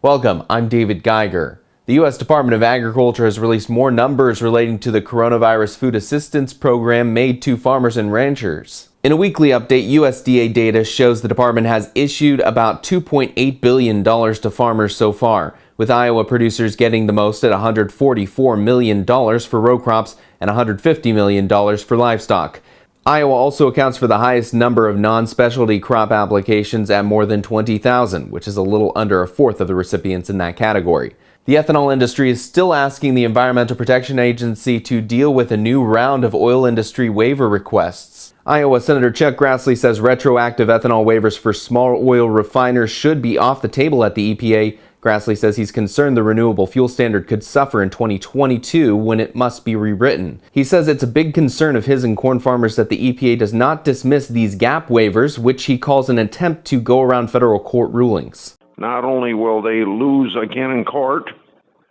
Welcome, I'm David Geiger. The U.S. Department of Agriculture has released more numbers relating to the coronavirus food assistance program made to farmers and ranchers. In a weekly update, USDA data shows the department has issued about $2.8 billion to farmers so far, with Iowa producers getting the most at $144 million for row crops and $150 million for livestock. Iowa also accounts for the highest number of non-specialty crop applications at more than 20,000, which is a little under a fourth of the recipients in that category. The ethanol industry is still asking the Environmental Protection Agency to deal with a new round of oil industry waiver requests. Iowa Senator Chuck Grassley says retroactive ethanol waivers for small oil refiners should be off the table at the EPA. Grassley says he's concerned the renewable fuel standard could suffer in 2022 when it must be rewritten. He says it's a big concern of his and corn farmers that the EPA does not dismiss these gap waivers, which he calls an attempt to go around federal court rulings. Not only will they lose again in court,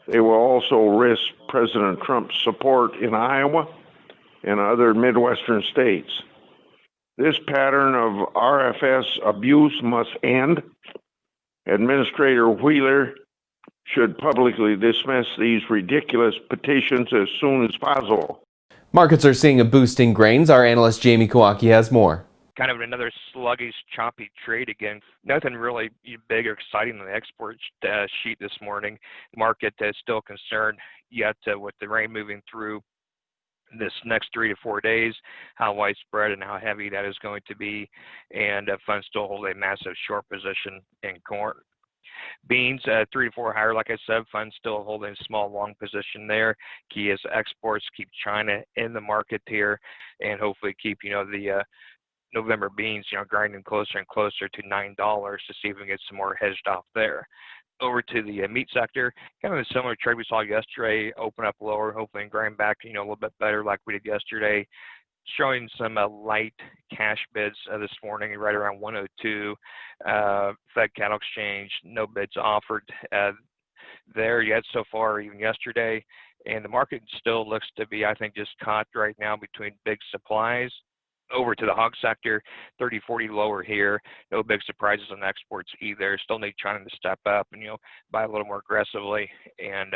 they will also risk President Trump's support in Iowa and other Midwestern states. This pattern of RFS abuse must end. Administrator Wheeler should publicly dismiss these ridiculous petitions as soon as possible. Markets are seeing a boost in grains. Our analyst Jamie Kawaki has more. Kind of another sluggish, choppy trade again. Nothing really big or exciting on the export sheet this morning. The market is still concerned yet with the rain moving through this next 3 to 4 days, how widespread and how heavy that is going to be, and funds still hold a massive short position in corn. Beans 3 to 4 higher, like I said, funds still holding a small long position there. Key is exports, keep China in the market here, and hopefully keep the November beans grinding closer and closer to $9 to see if we can get some more hedged off there. Over to the meat sector, kind of a similar trade we saw yesterday, open up lower, hopefully grind back a little bit better like we did yesterday. Showing some light cash bids this morning, right around 102. Fed Cattle Exchange, no bids offered there yet so far, even yesterday. And the market still looks to be, I think, just caught right now between big supplies. Over to the hog sector, 30-40 lower here. No big surprises on exports either. Still need China to step up and buy a little more aggressively and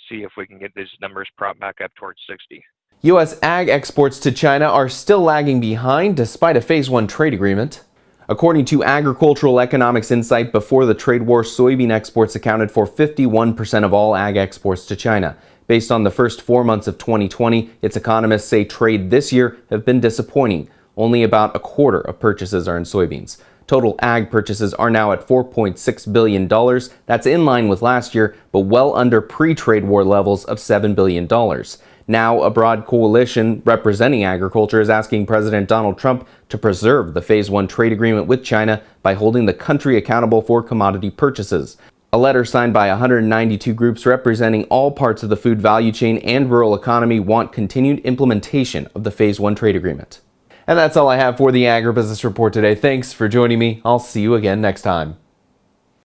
see if we can get these numbers propped back up towards 60. U.S. ag exports to China are still lagging behind despite a Phase 1 trade agreement. According to Agricultural Economics Insight, before the trade war, soybean exports accounted for 51% of all ag exports to China. Based on the first 4 months of 2020, its economists say trade this year have been disappointing. Only about a quarter of purchases are in soybeans. Total ag purchases are now at $4.6 billion. That's in line with last year, but well under pre-trade war levels of $7 billion. Now, a broad coalition representing agriculture is asking President Donald Trump to preserve the Phase 1 trade agreement with China by holding the country accountable for commodity purchases. A letter signed by 192 groups representing all parts of the food value chain and rural economy want continued implementation of the Phase 1 trade agreement. And that's all I have for the Agribusiness Report today. Thanks for joining me. I'll see you again next time.